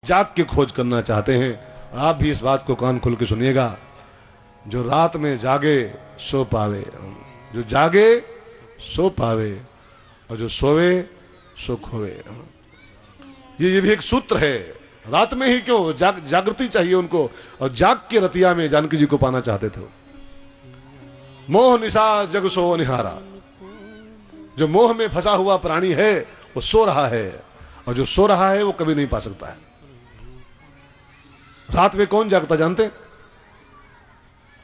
जाग के खोज करना चाहते हैं। आप भी इस बात को कान खोल के सुनिएगा, जो रात में जागे सो पावे, जो जागे सो पावे और जो सोवे सो खोवे। ये भी एक सूत्र है। रात में ही क्यों, जागृति चाहिए उनको, और जाग के रतिया में जानकी जी को पाना चाहते थे। मोह निशा जग सो निहारा, जो मोह में फंसा हुआ प्राणी है वो सो रहा है, और जो सो रहा है वो कभी नहीं पा सकता है। रात में कौन जागता जानते?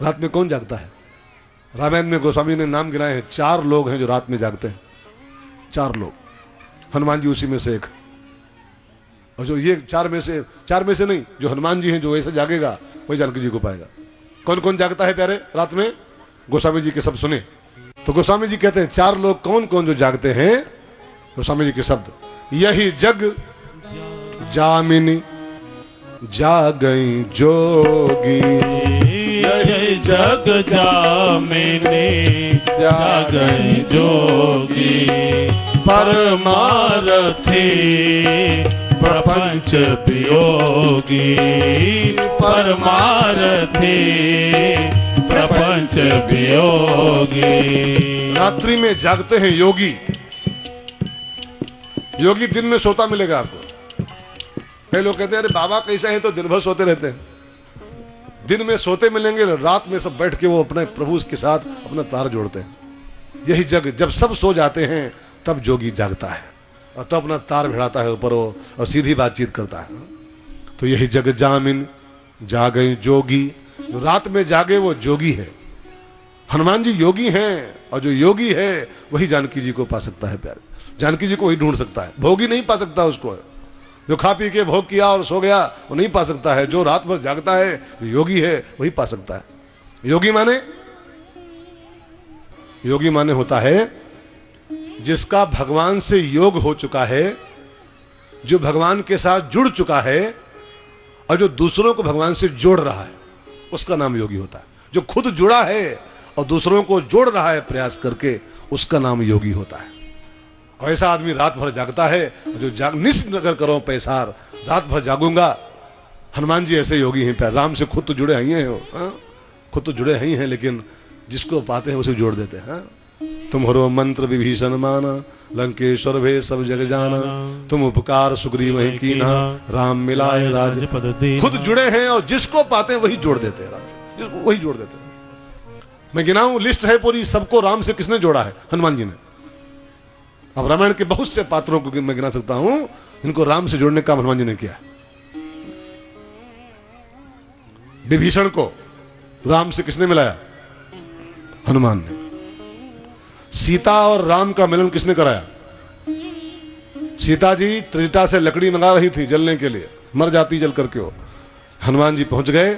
रात में कौन जागता है? रामायण में गोस्वामी ने नाम गिनाए हैं, 4 लोग हैं जो रात में जागते हैं। 4 लोग, हनुमान जी उसी में से एक। और जो ये 4 में से नहीं, जो हनुमान जी हैं, जो ऐसे जागेगा वही जानकी जी को पाएगा। कौन कौन जागता है प्यारे रात में? गोस्वामी जी के शब्द सुने तो गोस्वामी जी कहते हैं 4 लोग कौन कौन जो जागते हैं। गोस्वामी जी के शब्द, यही जग जामिनी जागई जोगी, यही जग जामिनी जागई जोगी, परमारथी प्रपंच वियोगी, परमारथी प्रपंच वियोगी। रात्रि में जागते हैं योगी। योगी दिन में सोता मिलेगा आपको। कई लोग कहते हैं अरे बाबा कैसे हैं, तो दिन भर सोते रहते हैं। दिन में सोते मिलेंगे, रात में सब बैठ के वो अपने प्रभु के साथ अपना तार जोड़ते हैं। यही जग, जब सब सो जाते हैं तब जोगी जागता है और तब अपना तार भिड़ाता है ऊपर और सीधी बातचीत करता है। तो यही जग जामिन जागई जोगी, जो रात में जागे वो जोगी है। हनुमान जी योगी हैं, और जो योगी है वही जानकी जी को पा सकता है प्यारे। जानकी जी को वही ढूंढ सकता है, भोगी नहीं पा सकता उसको। जो खा पी के भोग किया और सो गया वो नहीं पा सकता है। जो रात भर जागता है, जो योगी है वही पा सकता है। योगी माने होता है जिसका भगवान से योग हो चुका है, जो भगवान के साथ जुड़ चुका है और जो दूसरों को भगवान से जोड़ रहा है, उसका नाम योगी होता है। जो खुद जुड़ा है और दूसरों को जोड़ रहा है प्रयास करके, उसका नाम योगी होता है। और ऐसा आदमी रात भर जागता है, जो निस नगर करो पैसार, रात भर जागूंगा। हनुमान जी ऐसे योगी हैं। राम से खुद तो जुड़े ही हैं, खुद तो जुड़े ही हैं, लेकिन जिसको पाते हैं उसे जोड़ देते हैं। तुम्हारो मंत्र विभीषण माना, लंकेश्वर भे सब जग जाना, तुम उपकार सुग्रीव ही कीना, राम मिलाए राजपद दीना। खुद जुड़े हैं और जिसको पाते हैं वही जोड़ देते हैं, वही जोड़ देते हैं। मैं गिनाऊं, लिस्ट है पूरी, सबको राम से किसने जोड़ा है? हनुमान जी ने। अब रामायण के बहुत से पात्रों को मैं गिना सकता हूं, इनको राम से जोड़ने का हनुमान जी ने किया। विभीषण को राम से किसने मिलाया? हनुमान ने। सीता और राम का मिलन किसने कराया? सीता जी त्रिजटा से लकड़ी मंगा रही थी जलने के लिए, मर जाती जल करके हो। हनुमान जी पहुंच गए।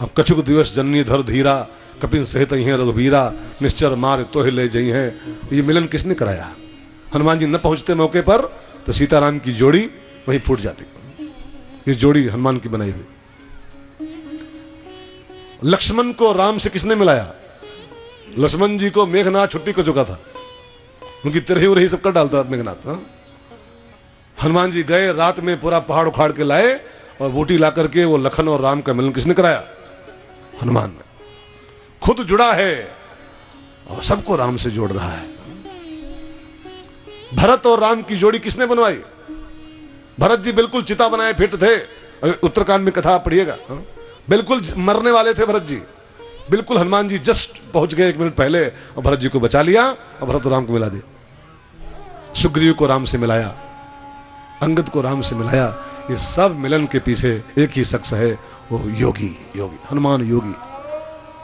अब कछुक दिवस जननी धर धीरा, कपिन सहित हैं रघुबीरा, निश्चर मार तो ही ले जई हैं। ये मिलन किसने कराया? हनुमान जी न पहुंचते मौके पर तो सीताराम की जोड़ी वहीं फूट जाती। ये जोड़ी हनुमान की बनाई हुई। लक्ष्मण को राम से किसने मिलाया? लक्ष्मण जी को मेघनाथ छुट्टी कर चुका था, उनकी तिरही उरही सब कर डालता मेघनाथ। हनुमान जी गए, रात में पूरा पहाड़ उखाड़ के लाए और बूटी ला करके वो लखन और राम का मिलन किसने कराया? हनुमान ने। खुद जुड़ा है और सबको राम से जोड़ रहा है। भरत और राम की जोड़ी किसने बनवाई? भरत जी बिल्कुल चिता बनाए फिट थे। उत्तरकांड में कथा पढ़िएगा, बिल्कुल मरने वाले थे भरत जी। बिल्कुल हनुमान जी जस्ट पहुंच गए 1 मिनट पहले और भरत जी को बचा लिया और भरत और राम को मिला दिया। सुग्रीव को राम से मिलाया, अंगद को राम से मिलाया। ये सब मिलन के पीछे एक ही शख्स है, वो योगी। योगी हनुमान योगी।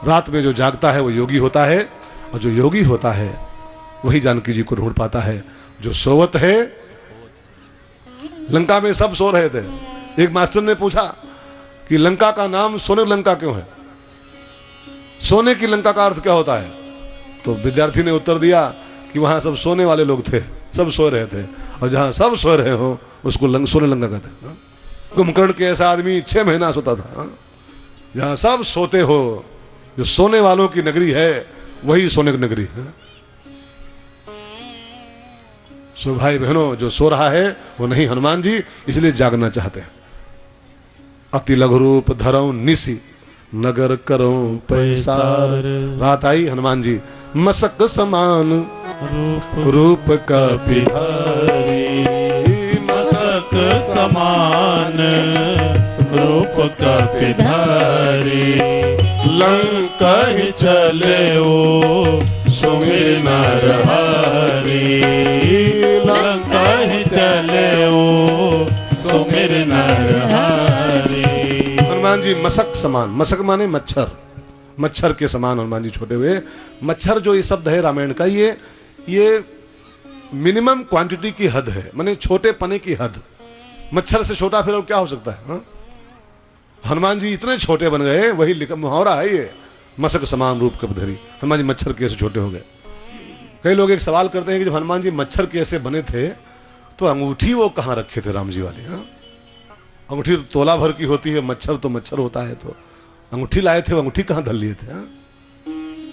रात में जो जागता है वो योगी होता है, और जो योगी होता है वही जानकी जी को ढूंढ पाता है। जो सोवत है, लंका में सब सो रहे थे। एक मास्टर ने पूछा कि लंका का नाम सोने लंका क्यों है? सोने की लंका का अर्थ क्या होता है? तो विद्यार्थी ने उत्तर दिया कि वहां सब सोने वाले लोग थे, सब सो रहे थे, और जहां सब सो रहे हो उसको सोने लंका कहते हैं। कुंभकर्ण के ऐसा आदमी 6 महीना सोता था। जहां सब सोते हो, जो सोने वालों की नगरी है वही सोने की नगरी है। सो भाई बहनों, जो सो रहा है वो नहीं हनुमान जी, इसलिए जागना चाहते हैं। अति लघु रूप धरऊं निसी नगर करूं पैसार। रात आई, हनुमान जी मसक समान रूप का बिहारी, मसक समान रूप का बिहारी। लंका ही चले वो सुमिर नर हरि, लंका ही चले वो सुमिर नर हरि। हनुमान जी मसक समान, मसक माने मच्छर, मच्छर के समान हनुमान जी छोटे हुए। मच्छर जो ये शब्द है रामायण का, ये मिनिमम क्वांटिटी की हद है, माने छोटे पने की हद। मच्छर से छोटा फिर और क्या हो सकता है हा? हनुमान जी इतने छोटे बन गए, वही लिखा मुहावरा है ये, मसक समान रूप कपधरी। हनुमान जी मच्छर कैसे छोटे हो गए। कई लोग एक सवाल करते हैं कि जब हनुमान जी मच्छर कैसे बने थे तो अंगूठी वो कहाँ रखे थे राम जी वाली। हाँ, अंगूठी तो तोला भर की होती है, मच्छर तो मच्छर होता है, तो अंगूठी लाए थे, वो अंगूठी कहाँ धर लिए थे। हाँ,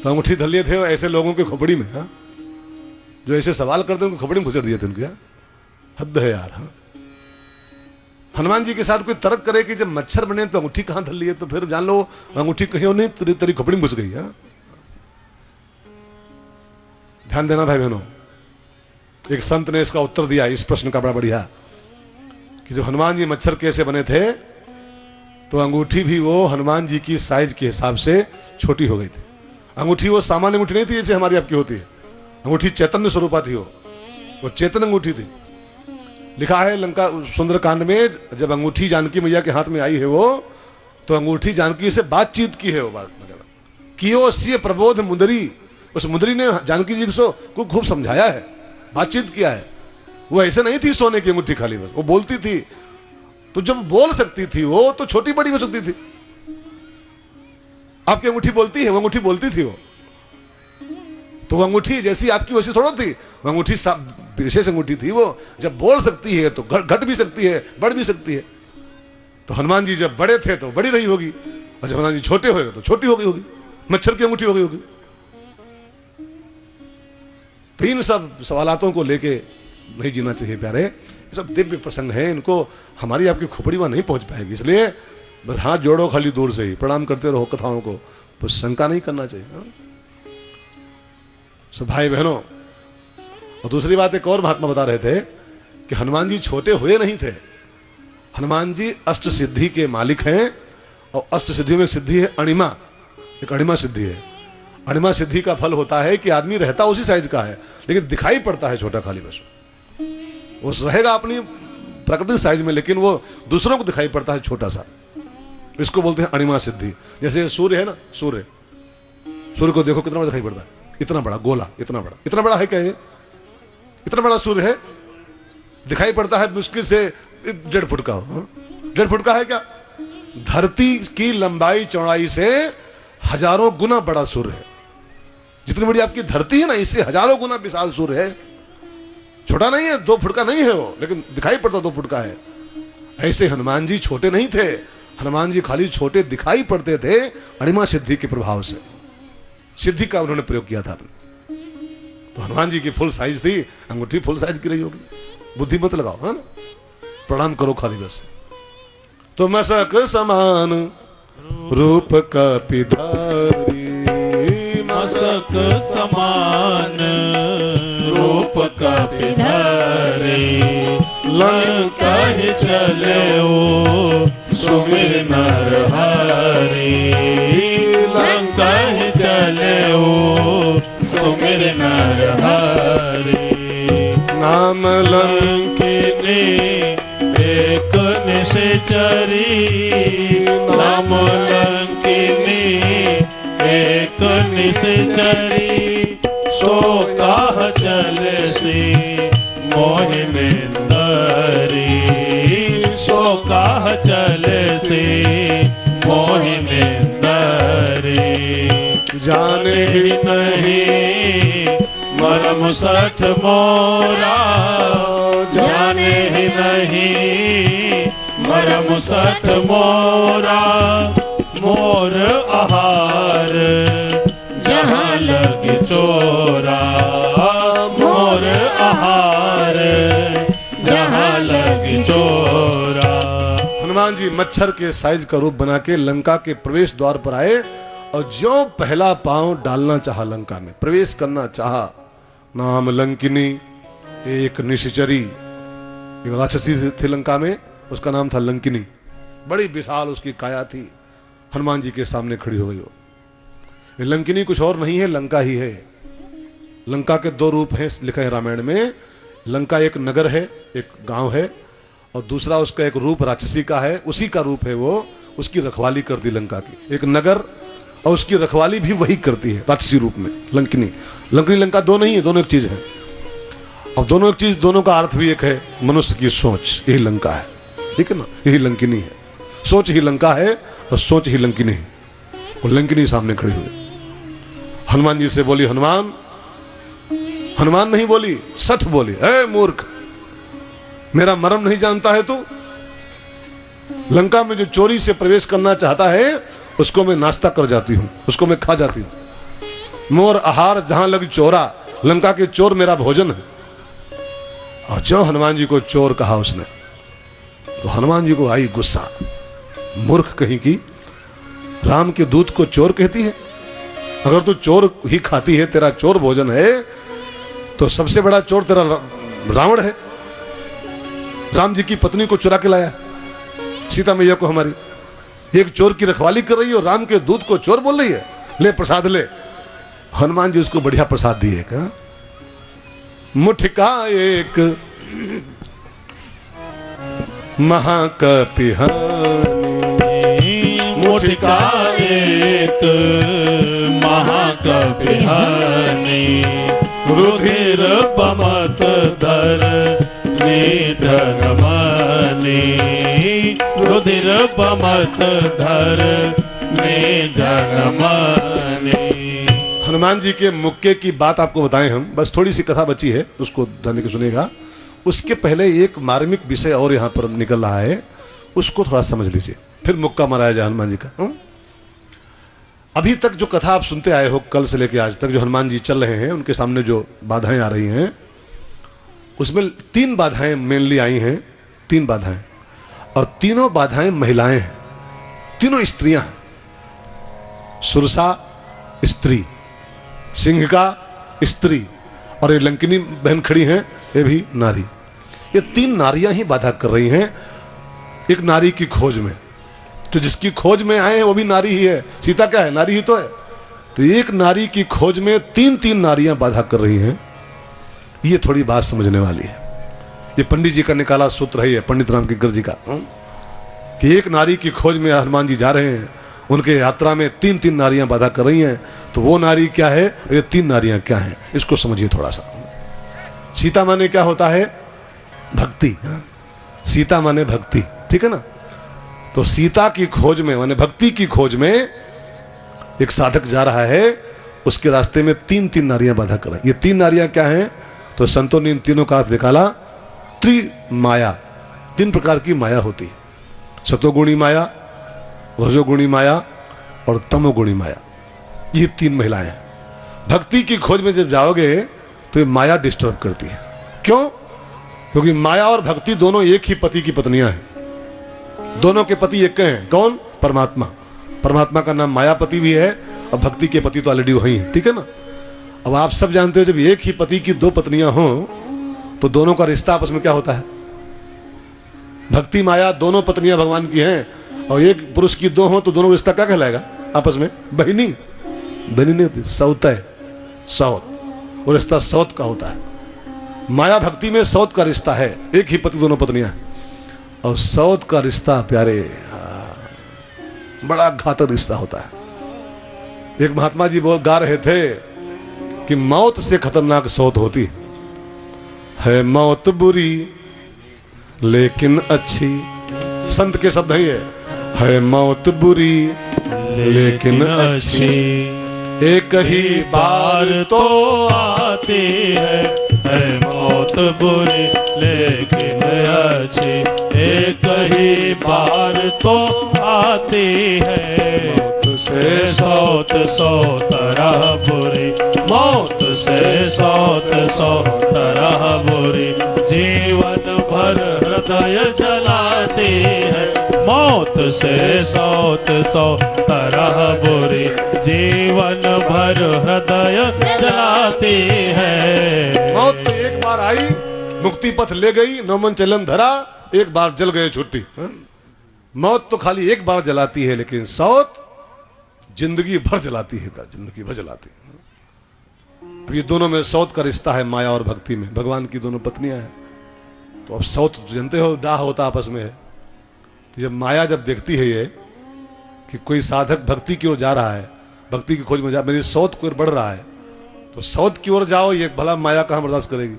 तो अंगूठी धर लिए थे ऐसे लोगों के खोपड़ी में। हाँ, जो ऐसे सवाल करते हैं उनको खोपड़ी में घुसड़ दिए थे उनके। हद है यार। हाँ, हनुमान जी के साथ कोई तर्क करे कि जब मच्छर बने तो अंगूठी कहां धर लिए, तो फिर जान लो अंगूठी कहीं नहीं तेरी खोपड़ी में घुस गई। हाँ, ध्यान देना भाई बहनों, एक संत ने इसका उत्तर दिया इस प्रश्न का बड़ा बढ़िया, कि जब हनुमान जी मच्छर कैसे बने थे तो अंगूठी भी वो हनुमान जी की साइज के हिसाब से छोटी हो गई थी। अंगूठी वो सामान्य अंगूठी नहीं थी जैसे हमारी आपकी होती है, अंगूठी चैतन्य स्वरूपा थी, वो चेतन अंगूठी थी। लिखा है लंका सुंदरकांड में, जब अंगूठी जानकी मैया के हाथ में आई है वो, तो अंगूठी जानकी से बातचीत की है। वो बात कियो से प्रबोध मुंदरी, उस मुंदरी ने जानकी जी को खूब समझाया है, बातचीत किया है। वो ऐसे नहीं थी सोने की अंगूठी खाली, बस वो बोलती थी। तो जब बोल सकती थी वो, तो छोटी बड़ी हो सकती थी। आपकी अंगूठी बोलती है, वो अंगूठी बोलती थी वो, तो वो अंगूठी जैसी आपकी वैसी थोड़ा थी, वो अंगूठी विशेष अंगूठी थी। वो जब बोल सकती है तो घट भी सकती है, बढ़ भी सकती है। तो हनुमान जी जब बड़े थे तो बड़ी रही होगी, और जब हनुमान जी छोटे हो गए तो छोटी हो गई होगी, मच्छर की अंगूठी हो गई होगी। तो इन सब सवालातों को लेके नहीं जीना चाहिए प्यारे। ये सब दिव्य प्रसंग है, इनको हमारी आपकी खोपड़ी वहां नहीं पहुंच पाएगी। इसलिए बस हाथ जोड़ो खाली दूर से ही, प्रणाम करते रहो कथाओं को, तो शंका नहीं करना चाहिए। सब भाई बहनों, और दूसरी बात एक और महात्मा बता रहे थे कि हनुमान जी छोटे हुए नहीं थे। हनुमान जी अष्ट सिद्धि के मालिक हैं, और अष्ट सिद्धियों में एक सिद्धि है अणिमा, एक अणिमा सिद्धि है। अणिमा सिद्धि का फल होता है कि आदमी रहता उसी साइज का है, लेकिन दिखाई पड़ता है छोटा खाली। बस वो रहेगा अपनी प्राकृतिक साइज में, लेकिन वो दूसरों को दिखाई पड़ता है छोटा सा। इसको बोलते हैं अणिमा सिद्धि। जैसे सूर्य है ना, सूर्य को देखो कितना बड़ा दिखाई पड़ता है, इतना बड़ा गोला, इतना बड़ा है क्या ये? इतना बड़ा सूर्य है, दिखाई पड़ता है मुश्किल से 1.5 फुट का हो। 1.5 फुट का है क्या? धरती की लंबाई चौड़ाई से हजारों गुना बड़ा सूर्य है। जितनी बड़ी आपकी धरती है ना, इससे हजारों गुना विशाल सूर्य है। छोटा नहीं है, 2 फुट का नहीं है वो, लेकिन दिखाई पड़ता 2 फुट का है। ऐसे हनुमान जी छोटे नहीं थे, हनुमान जी खाली छोटे दिखाई पड़ते थे अणिमा सिद्धि के प्रभाव से। सिद्धि का उन्होंने प्रयोग किया था। तो हनुमान जी की फुल साइज थी, अंगूठी फुल साइज की रही होगी। बुद्धि मत लगाओ, है ना, प्रणाम करो खाली बस। तो मसक समान रूप का पिधारी, मसक समान रूप का पिधारी। लंका ही चले वो सुमिर नर हरि, लंका ही चले वो सुमिर नर हरि। नाम लंकिनी एक निश्चरी, नाम लंकिनी एक निश्चरी। सो काह चले सी मोहि निंदरी, सो काह चले सी मोहि निंदरी। जाने ही नहीं मरम सठ मोरा, जाने ही नहीं मरम सठ मोरा। मोर आहार जहाँ लगी चोरा, मोर आहार जहाँ लगी चोरा। हनुमान हनुमान जी मच्छर के साइज का रूप बना के लंका के प्रवेश द्वार पर आए और जो पहला पांव डालना चाहा लंका में, प्रवेश करना चाहा, नाम लंकिनी, एक निश्चरी, एक राक्षसी थी लंका में, उसका नाम था लंकिनी। बड़ी विशाल उसकी काया थी, हनुमान जी के सामने खड़ी हो गई हो। ये लंकिनी कुछ और नहीं है, लंका ही है। लंका के दो रूप हैं लिखा है रामायण में। लंका एक नगर है, एक गांव है, और दूसरा उसका एक रूप राक्षसी का है, उसी का रूप है वो, उसकी रखवाली कर दी लंका की। एक नगर और उसकी रखवाली भी वही करती है राक्षसी रूप में, लंकिनी। लंकिनी लंका दो नहीं है, दोनों एक चीज है। अब दोनों एक चीज, दोनों का अर्थ भी एक है, मनुष्य की सोच, यही लंका है, ठीक है ना, यही लंकिनी है। सोच ही लंका है और सोच ही लंकिनी है। और लंकिनी सामने खड़ी हुई, हनुमान जी से बोली, हनुमान, हनुमान नहीं बोली, सठ बोली, ए मूर्ख, मेरा मर्म नहीं जानता है तू? लंका में जो चोरी से प्रवेश करना चाहता है उसको मैं नाश्ता कर जाती हूं, उसको मैं खा जाती हूं। मोर आहार जहां लग चोरा, लंका के चोर मेरा भोजन है। और जो हनुमान जी को चोर कहा उसने, तो हनुमान जी को आई गुस्सा, मूर्ख कहीं की, राम के दूत को चोर कहती है? अगर तू चोर ही खाती है, तेरा चोर भोजन है, तो सबसे बड़ा चोर तेरा रावण है। राम जी की पत्नी को चुरा के लाया, सीता मैया को हमारी, एक चोर की रखवाली कर रही है और राम के दूत को चोर बोल रही है। ले प्रसाद ले। हनुमान जी उसको बढ़िया प्रसाद दिए, क्या मुठका एक महाकपिहानी, मुठका एक महाकपिहानी, रुधिर बमत धर निधन मनी, रुधिर बमत धर निधन मनी। हनुमान जी के मुक्के की बात आपको बताएं हम, बस थोड़ी सी कथा बची है, उसको ध्यान के सुनेगा। उसके पहले एक मार्मिक विषय और यहाँ पर निकल रहा है, उसको थोड़ा समझ लीजिए, फिर मुक्का मराया जाए हनुमान जी का। अभी तक जो कथा आप सुनते आए हो, कल से लेकर आज तक जो हनुमान जी चल रहे हैं, उनके सामने जो बाधाएं आ रही हैं, उसमें 3 बाधाएं मेनली आई हैं, 3 बाधाएं, और तीनों बाधाएं महिलाएं हैं, तीनों स्त्रियां हैं। सुरसा स्त्री, सिंहिका स्त्री, और ये लंकिनी बहन खड़ी हैं, ये भी नारी। ये 3 नारियां ही बाधा कर रही हैं एक नारी की खोज में। तो जिसकी खोज में आए हैं वो भी नारी ही है, सीता क्या है, नारी ही तो है। तो एक नारी की खोज में 3 नारियां बाधा कर रही हैं। ये थोड़ी बात समझने वाली है। ये पंडित जी का निकाला सूत्र है, ये पंडित राम किंकर जी का, कि एक नारी की खोज में हनुमान जी जा रहे हैं, उनके यात्रा में 3 नारियां बाधा कर रही हैं। तो वो नारी क्या है, ये 3 नारियां क्या हैं, इसको समझिए थोड़ा सा। सीता माने क्या होता है, भक्ति। सीता माने भक्ति, ठीक है ना। तो सीता की खोज में, माने भक्ति की खोज में एक साधक जा रहा है, उसके रास्ते में 3 नारियां बाधा कर रही। ये 3 नारियां क्या हैं, तो संतों ने इन तीनों का अर्थ निकाला, त्रिमाया। 3 प्रकार की माया होती है, सतोगुणी माया, रजोगुणी माया और तमोगुणी माया। ये 3 महिलाएं हैं। भक्ति की खोज में जब जाओगे तो ये माया डिस्टर्ब करती है। क्यों? क्योंकि माया और भक्ति दोनों एक ही पति की पत्नियां हैं, दोनों के पति एक हैं। कौन? परमात्मा। परमात्मा का नाम मायापति भी है और भक्ति के पति तो ऑलरेडी वही है, ठीक है ना। अब आप सब जानते हो जब एक ही पति की 2 पत्नियां हों तो दोनों का रिश्ता आपस में क्या होता है। भक्ति माया दोनों पत्नियां भगवान की हैं, और एक पुरुष की 2 हो तो दोनों रिश्ता क्या कहलाएगा आपस में? बहिनी। बहिनी नहीं होती, सौत है, सौत। वो रिश्ता सौत का होता है। माया भक्ति में सौत का रिश्ता है, एक ही पति 2 पत्नियां। और सौत का रिश्ता प्यारे बड़ा घातक रिश्ता होता है। एक महात्मा जी वो गा रहे थे कि मौत से खतरनाक सौत होती है मौत बुरी लेकिन अच्छी। संत के शब्द है मौत बुरी लेकिन अच्छी, एक ही बार तो आती है मौत बुरी लेकिन अच्छी, एक ही बार तो आती है। मौत से सौत तरह बुरी, मौत से सौत तरह बुरी, जीवन भर हृदय जलाती है, मौत से सौत सौ तरह बुरी जीवन भर हृदय जलाती है। मौत तो एक बार आई, मुक्ति पथ ले गई, नौमन चलन धरा, एक बार जल गए छुट्टी। मौत तो खाली एक बार जलाती है, लेकिन सौत जिंदगी भर जलाती है, जिंदगी भर जलाती है। ये दोनों में सौत का रिश्ता है, माया और भक्ति में। भगवान की दोनों पत्नियां हैं, तो अब सौत जानते हो डाह होता आपस में है। तो जब माया जब देखती है ये कि कोई साधक भक्ति की ओर जा रहा है, भक्ति की खोज में जा, मेरी सौत की ओर बढ़ रहा है, तो सौत की ओर जाओ, ये भला माया कहाँ बर्दाश्त करेगी।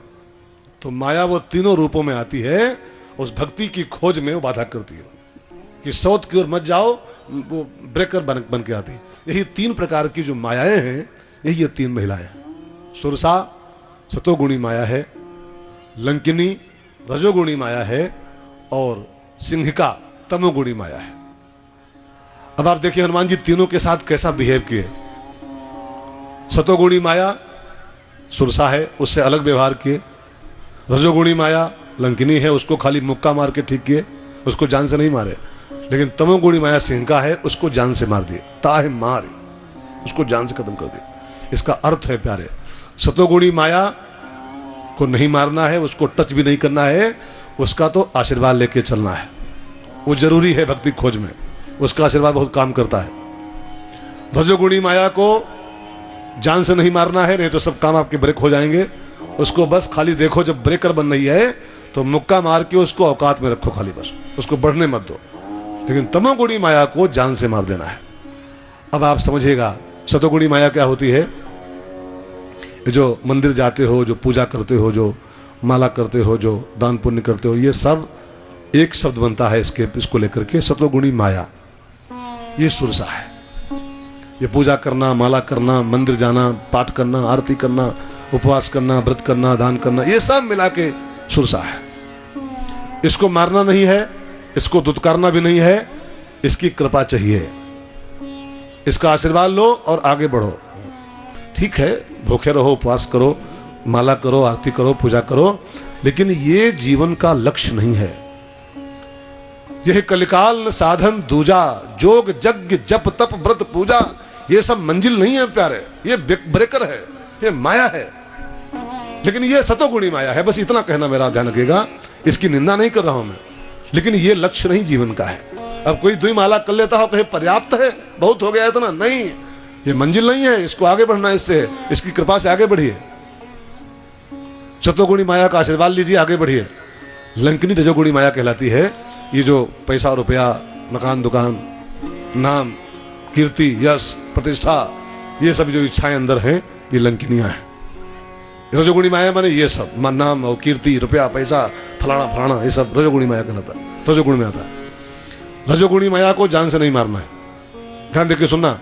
तो माया वो तीनों रूपों में आती है, उस भक्ति की खोज में वो बाधा करती है कि सौत की ओर मत जाओ, वो ब्रेकर बन के आती है। यही तीन प्रकार की जो मायाएं हैं, यही ये तीन महिलाएं हैं। सुरसा सतोगुणी माया है, लंकिनी रजोगुणी माया है, और सिंहिका तमोगुणी माया है। अब आप देखिए हनुमान जी तीनों के साथ कैसा बिहेव किए। सतोगुणी माया सुरसा है, उससे अलग व्यवहार किए। रजोगुणी माया लंकिनी है, उसको खाली मुक्का मार के ठीक किए, उसको जान से नहीं मारे। लेकिन तमोगुणी माया सिंहिका है, उसको जान से मार दिए, ताहे मार, उसको जान से खत्म कर दिए। इसका अर्थ है प्यारे, सतोगुणी माया को नहीं मारना है, उसको टच भी नहीं करना है, उसका तो आशीर्वाद लेके चलना है, वो जरूरी है भक्ति खोज में, उसका आशीर्वाद बहुत काम करता है। रजोगुणी माया को जान से नहीं मारना है, नहीं तो सब काम आपके ब्रेक हो जाएंगे। उसको बस खाली देखो, जब ब्रेकर बन रही है तो मुक्का मार के उसको औकात में रखो, खाली बस उसको बढ़ने मत दो। लेकिन तमोगुणी माया को जान से मार देना है। अब आप समझिएगा सतोगुणी माया क्या होती है। जो मंदिर जाते हो, जो पूजा करते हो, जो माला करते हो, जो दान पुण्य करते हो, ये सब एक शब्द बनता है इसको लेकर के, सतोगुणी माया। ये सुरसा है। ये पूजा करना, माला करना, मंदिर जाना, पाठ करना, आरती करना, उपवास करना, व्रत करना, दान करना, ये सब मिला के सुरसा है। इसको मारना नहीं है, इसको दुत्कारना भी नहीं है, इसकी कृपा चाहिए, इसका आशीर्वाद लो और आगे बढ़ो। ठीक है, भूखे रहो, उपवास करो, माला करो, आरती करो, पूजा करो, लेकिन ये जीवन का लक्ष्य नहीं है। यह कलिकाल साधन दूजा, जोग यज्ञ जप तप व्रत पूजा, ये सब मंजिल नहीं है प्यारे, ये ब्रेकर है, ये माया है। लेकिन ये सतोगुणी माया है, बस इतना कहना मेरा ध्यान रखिएगा। इसकी निंदा नहीं कर रहा हूं मैं, लेकिन ये लक्ष्य नहीं जीवन का है। अब कोई दुई माला कर लेता हो, कहे पर्याप्त है, बहुत हो गया इतना, नहीं, ये मंजिल नहीं है, इसको आगे बढ़ना है, इससे इसकी कृपा से आगे बढ़िए, सतोगुणी माया का आशीर्वाद लीजिए, आगे बढ़िए। लंकिनी रजोगुणी माया कहलाती है। ये जो पैसा रुपया, मकान दुकान, नाम कीर्ति यश प्रतिष्ठा, ये सब जो इच्छाएं अंदर हैं, ये लंकिनियां हैं। रजोगुणी माया माने ये सब नाम और कीर्ति, रुपया, पैसा, फलाना फलाना, ये सब रजोगुणी माया कहलाता है, रजोगुण में आता है। रजोगुणी माया को जान से नहीं मारना है, ध्यान देके सुनना।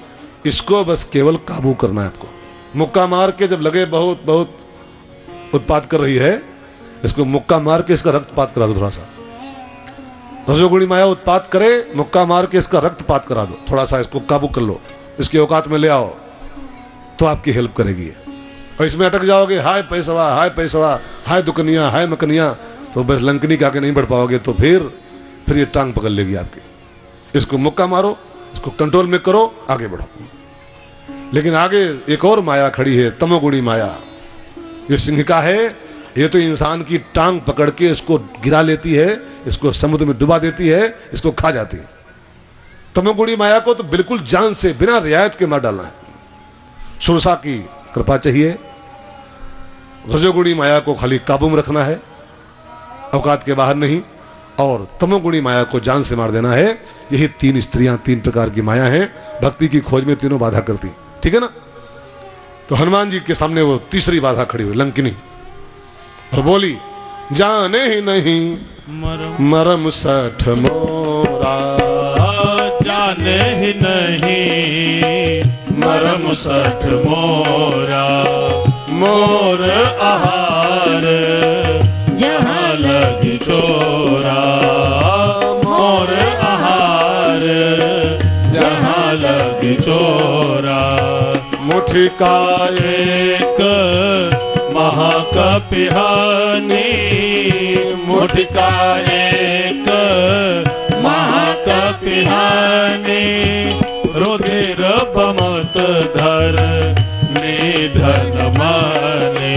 इसको बस केवल काबू करना है आपको। मुक्का मार के जब लगे बहुत बहुत उत्पाद कर रही है, इसको मुक्का मार के इसका रक्तपात करा दो थोड़ा सा। रजोगुणी माया उत्पाद करे, मुक्का मार के इसका रक्तपात करा दो थोड़ा सा, इसको काबू कर लो, इसकी औकात में ले आओ, तो आपकी हेल्प करेगी। और इसमें अटक जाओगे, हाय पैसवा, हाय पैसवा, हाय दुकनिया, हाय मकनिया, तो बस लंकनी के आगे नहीं बढ़ पाओगे, तो फिर ये टांग पकड़ लेगी आपकी। इसको मुक्का मारो, इसको कंट्रोल में करो, आगे बढ़ो। लेकिन आगे एक और माया खड़ी है, तमोगुणी माया। ये सिंहिका है, ये तो इंसान की टांग पकड़ के इसको गिरा लेती है, इसको समुद्र में डुबा देती है, इसको खा जाती है। तमोगुणी माया को तो बिल्कुल जान से बिना रियायत के मार डालना है। सुरसा की कृपा चाहिए, रजोगुणी माया को खाली काबू में रखना है, औकात के बाहर नहीं, और तमोगुणी माया को जान से मार देना है। यही तीन स्त्रियां, तीन प्रकार की माया हैं, भक्ति की खोज में तीनों बाधा करती, ठीक है ना। तो हनुमान जी के सामने वो तीसरी बाधा खड़ी हुई, लंकिनी, और बोली, जाने ही नहीं मरम सठ मोरा, जाने ही नहीं मरम सठ मोरा, मोर आहार जहाँ लगी चोरा, मोर आहार जहाँ लगी चोरा। मुट्ठी का एक महाकपिहानी, मुट्ठी का एक महाकपिहानी, तिहाने रुधिर बमत धर निधन माने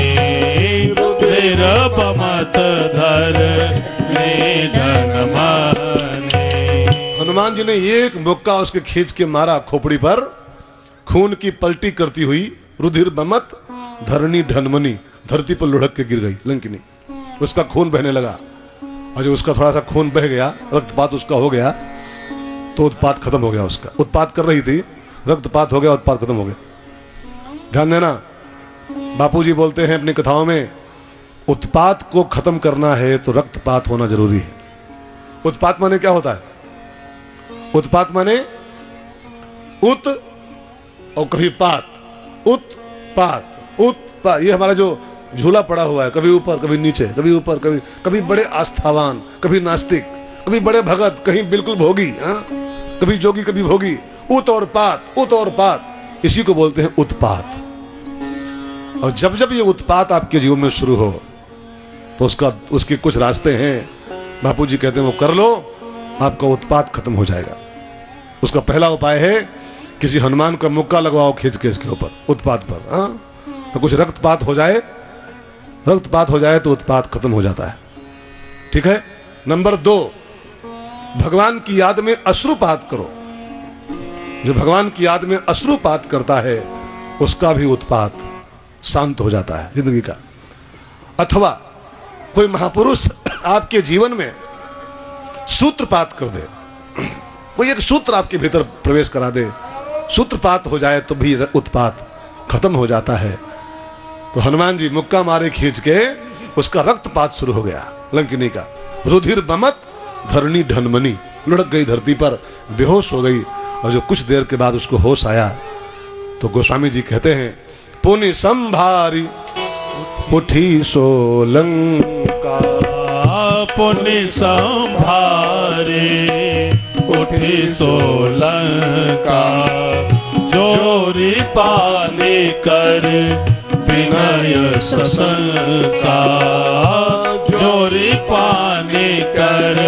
रुधिर बमत धर निधन माने। हनुमान जी ने एक मुक्का उसके खींच के मारा खोपड़ी पर, खून की पलटी करती हुई रुधिर बमत धरणी ढनमनी, धरती पर लुढ़क के गिर गई लंकिनी। उसका खून बहने लगा और जब उसका थोड़ा सा खून बह गया, रक्तपात उसका हो गया, तो उत्पात खत्म हो गया। उसका उत्पात कर रही थी, रक्तपात हो गया, उत्पात खत्म हो गया। ध्यान देना, बापूजी बोलते हैं अपनी कथाओं में, उत्पात को खत्म करना है तो रक्तपात होना जरूरी है। उत्पात माने क्या होता है? उत्पात माने उत और कभी पात, उत्पात उत्पात। ये हमारा जो झूला पड़ा हुआ है, कभी ऊपर कभी नीचे, कभी ऊपर कभी बड़े आस्थावान, कभी नास्तिक, कभी बड़े भगत, कहीं बिल्कुल भोगी, कभी जोगी कभी भोगी, उत और पात, उत और पात, इसी को बोलते हैं उत्पात। और जब जब ये उत्पात आपके जीवन में शुरू हो तो उसके कुछ रास्ते हैं, बापूजी कहते हैं वो कर लो, आपका उत्पात खत्म हो जाएगा। उसका पहला उपाय है किसी हनुमान का मुक्का लगवाओ खींच के इसके ऊपर, उत्पात पर, तो कुछ रक्तपात हो जाए, रक्तपात हो जाए तो उत्पात खत्म हो जाता है। ठीक है। नंबर 2, भगवान की याद में अश्रुपात करो। जो भगवान की याद में अश्रुपात करता है उसका भी उत्पात शांत हो जाता है जिंदगी का। अथवा कोई महापुरुष आपके जीवन में सूत्रपात कर दे, कोई एक सूत्र आपके भीतर प्रवेश करा दे, सूत्रपात हो जाए तो भी उत्पात खत्म हो जाता है। तो हनुमान जी मुक्का मारे खींच के, उसका रक्तपात शुरू हो गया लंकिनी का। रुधिर बमत धरणी ढनमनी, लुढ़क गई धरती पर, बेहोश हो गई। और जो कुछ देर के बाद उसको होश आया तो गोस्वामी जी कहते हैं, पुनि संभारी उठी सो लंका, पुनि संभारे उठी सो लंका, जोरी पाने कर विनय सशंका, जोरी पाने कर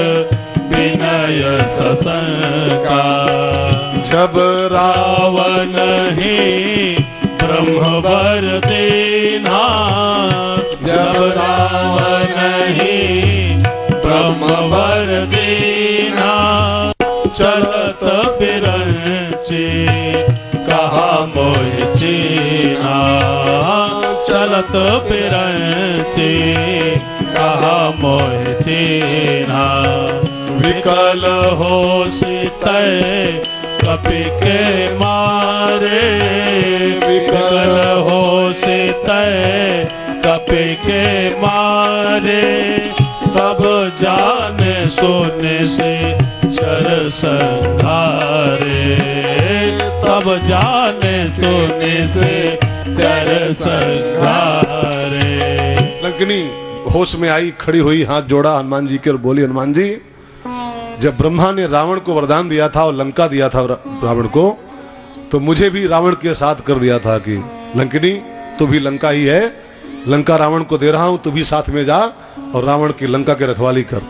विनय सशंका। जब रावण ही ब्रह्मवर देना, जब रावण ही ब्रह्मवर देना, चलत बिरंचे कहा मोह चीना, चलत बिरंचे कहा मोह चीना। विकल हो सीतय कपि के मारे, विकल हो सीतय कपि के मारे, तब जाने सोने से चर संघारे, तब जाने सोने से चर संघारे। लंकिनी होश में आई, खड़ी हुई, हाथ जोड़ा हनुमान जी के और बोली, हनुमान जी, जब ब्रह्मा ने रावण को वरदान दिया था और लंका दिया था रावण को, तो मुझे भी रावण के साथ कर दिया था कि लंकिनी तू भी लंका ही है, लंका रावण को दे रहा हूं, तू भी साथ में जा और रावण की लंका की रखवाली कर।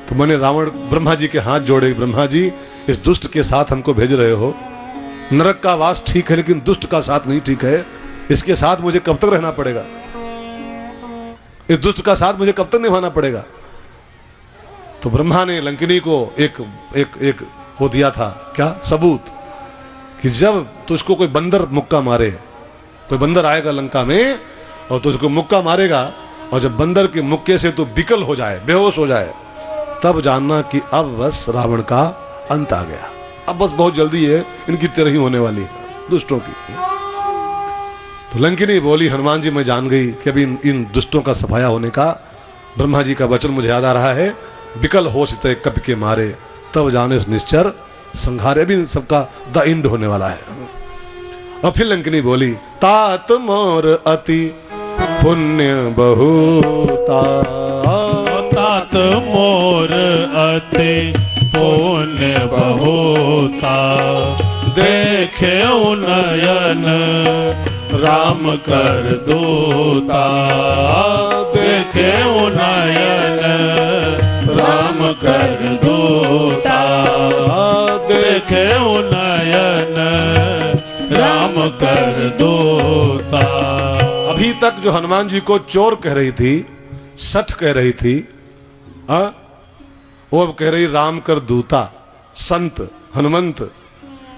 तो मैंने ब्रह्मा जी के हाथ जोड़े, ब्रह्मा जी इस दुष्ट के साथ हमको भेज रहे हो, नरक का वास ठीक है लेकिन दुष्ट का साथ नहीं ठीक है, इसके साथ मुझे कब तक रहना पड़ेगा, इस दुष्ट का साथ मुझे कब तक निभाना पड़ेगा। तो ब्रह्मा ने लंकिनी को एक वो दिया था, क्या सबूत, कि जब तुझको कोई बंदर मुक्का मारे, कोई बंदर आएगा लंका में और तुझको मुक्का मारेगा, और जब बंदर के मुक्के से तू विकल हो जाए, बेहोश हो जाए, तब जानना कि अब बस रावण का अंत आ गया, अब बस बहुत जल्दी है इनकी तरह होने वाली है दुष्टों की। तो लंकिनी बोली, हनुमान जी मैं जान गई कि अभी इन दुष्टों का सफाया होने का, ब्रह्मा जी का वचन मुझे याद आ रहा है, विकल हो सीते कपि के मारे, तब जाने निश्चर संघारे, भी सबका द एंड होने वाला है। और फिर लंकिनी बोली, तात मोर अति पुण्य बहुता, तात मोर अति पुण्य बहुता, देखे नयन राम कर दूता, देखे नयन राम कर दूता देखे नयन राम कर दूता। अभी तक जो हनुमान जी को चोर कह रही थी, सठ कह रही थी, वो अब कह रही राम कर दूता, संत हनुमंत।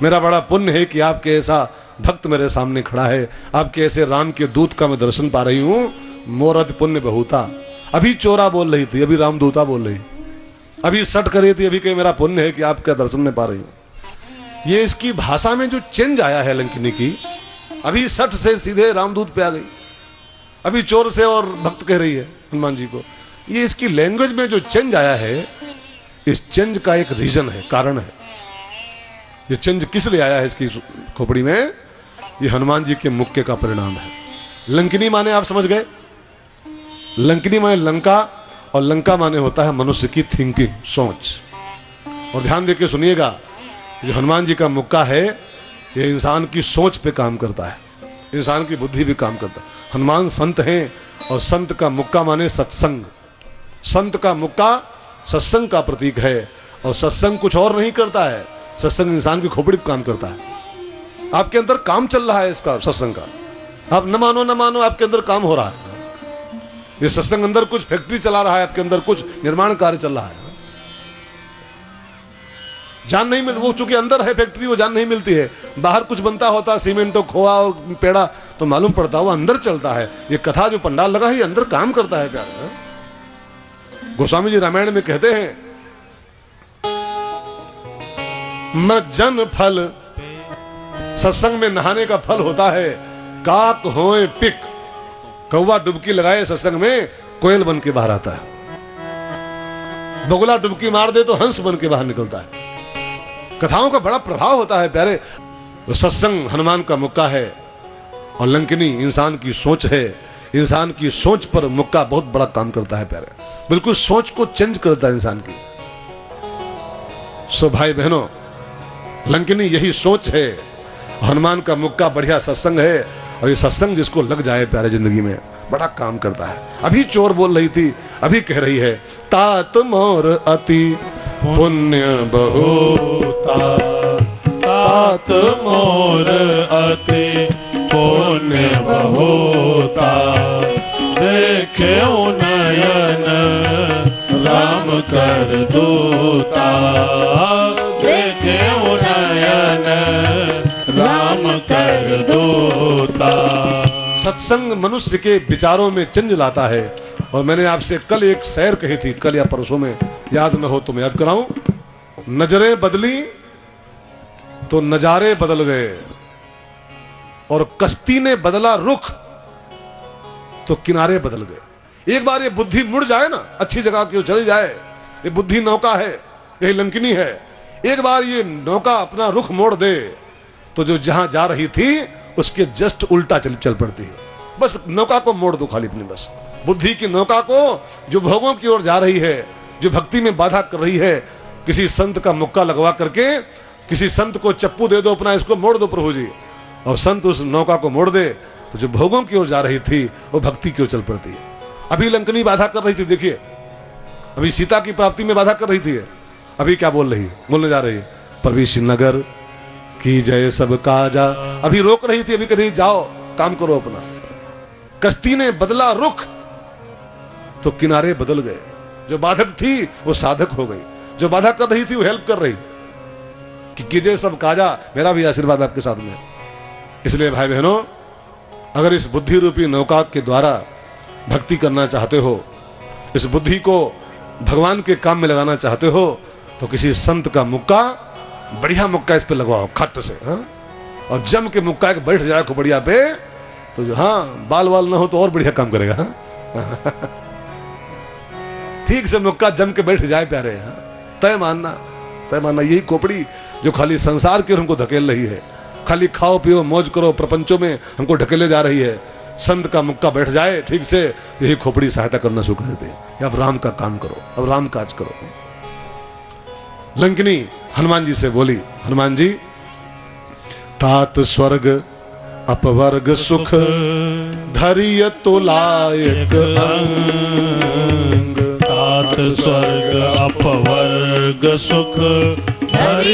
मेरा बड़ा पुण्य है कि आपके ऐसा भक्त मेरे सामने खड़ा है, आपके ऐसे राम के दूत का मैं दर्शन पा रही हूं, मोरत पुण्य बहुता। अभी चोरा बोल रही थी, अभी रामदूता बोल रही, अभी सट कर रही थी, अभी कहीं मेरा पुण्य है कि आपका दर्शन में पा रही हूं। ये इसकी भाषा में जो चेंज आया है लंकिनी की, अभी सट से सीधे रामदूत पे आ गई, अभी चोर से और भक्त कह रही है हनुमान जी को। ये इसकी लैंग्वेज में जो चेंज आया है, इस चेंज का एक रीजन है, कारण है। ये चेंज किस लिए आया है इसकी खोपड़ी में? ये हनुमान जी के मुक्के का परिणाम है। लंकिनी माने आप समझ गए, लंकिनी माने लंका, और लंका माने होता है मनुष्य की थिंकिंग, सोच। और ध्यान देके सुनिएगा, जो हनुमान जी का मुक्का है ये इंसान की सोच पे काम करता है, इंसान की बुद्धि भी काम करता है। हनुमान संत हैं, और संत का मुक्का माने सत्संग। संत का मुक्का सत्संग का प्रतीक है, और सत्संग कुछ और नहीं करता है, सत्संग इंसान की खोपड़ी पे काम करता है। आपके अंदर काम चल रहा है इसका, सत्संग का। आप न मानो न मानो, आपके अंदर काम हो रहा है। ये सत्संग अंदर कुछ फैक्ट्री चला रहा है, आपके अंदर कुछ निर्माण कार्य चल रहा है। जान नहीं मिलती वो, चूंकि अंदर है फैक्ट्री, वो जान नहीं मिलती है। बाहर कुछ बनता होता, सीमेंट और खोआ और पेड़ा, तो मालूम पड़ता वो अंदर चलता है। ये कथा जो पंडाल लगा है, ये अंदर काम करता है प्यारे। गोस्वामी जी रामायण में कहते हैं, जन फल, सत्संग में नहाने का फल होता है काक होए पिक। कौवा डुबकी लगाए सत्संग में, कोयल बन के बाहर आता है। बगुला डुबकी मार दे तो हंस बन के बाहर निकलता है। कथाओं का बड़ा प्रभाव होता है प्यारे। तो सत्संग हनुमान का मुक्का है, और लंकिनी इंसान की सोच है। इंसान की सोच पर मुक्का बहुत बड़ा काम करता है प्यारे, बिल्कुल सोच को चेंज करता है इंसान की। सो भाई बहनों, लंकिनी यही सोच है, हनुमान का मुक्का बढ़िया सत्संग है। और ये सत्संग जिसको लग जाए प्यारे, जिंदगी में बड़ा काम करता है। अभी चोर बोल रही थी, अभी कह रही है तात मोर अति पुण्य बहुता, तात मोर अति पुण्य बहुता देखे नयन राम कर दूता देखे नयन राम कर दूता। सत्संग मनुष्य के विचारों में चेंज लाता है। और मैंने आपसे कल एक शेर कही थी, कल या परसों में, याद न हो तो मैं याद कराऊं। नजरें बदली तो नजारे बदल गए, और कश्ती ने बदला रुख तो किनारे बदल गए। एक बार ये बुद्धि मुड़ जाए ना, अच्छी जगह की चली जाए, ये बुद्धि नौका है, यही लंकिनी है। एक बार ये नौका अपना रुख मोड़ दे तो जो जहां जा रही थी उसके जस्ट उल्टा चल पड़ती है। बस नौका को मोड़ दो खाली अपनी, बस बुद्धि की नौका को, जो भोगों की ओर जा रही है, जो भक्ति में बाधा कर रही है, किसी संत का मुक्का लगवा करके किसी संत को चप्पू दे दो अपना, इसको मोड़ दो प्रभु जी, और संत उस नौका को मोड़ दे तो जो भोगों की ओर जा रही थी वो भक्ति की ओर चल पड़ती है। अभी लंकिनी बाधा कर रही थी, देखिए अभी सीता की प्राप्ति में बाधा कर रही थी, अभी क्या बोलने जा रही है, प्रवेश नगर की जय सब काजा। अभी रोक रही थी, अभी कह रही जाओ काम करो अपना। कश्ती ने बदला रुख तो किनारे बदल गए। जो बाधक थी वो साधक हो गई, जो बाधा कर रही थी वो हेल्प कर रही कि कीजिए सब काजा। मेरा भी आशीर्वाद आपके साथ में। इसलिए भाई बहनों, अगर इस बुद्धि रूपी नौका के द्वारा भक्ति करना चाहते हो, इस बुद्धि को भगवान के काम में लगाना चाहते हो, तो किसी संत का मुक्का, बढ़िया मुक्का इस पे लगवाओ खट से, हाँ? और जम के मुक्का के बैठ जाए खोपड़िया पे, तो जो हाँ बाल वाल ना हो तो और बढ़िया काम करेगा। हाँ? ठीक से मुक्का जम के बैठ जाए प्यारे, हाँ? तय मानना यही खोपड़ी जो खाली संसार की ओर हमको धकेल रही है, खाली खाओ पियो मौज करो प्रपंचों में हमको ढकेले जा रही है। संत का मुक्का बैठ जाए ठीक से, यही खोपड़ी सहायता करना शुरू कर देते हैं। अब राम का काम करो, अब राम काज करो। लंकिनी हनुमान जी से बोली, हनुमान जी तात स्वर्ग अपवर्ग सुख धरिय तो लायक अंग, तात अट स्वर्ग अपवर्ग सुख हरि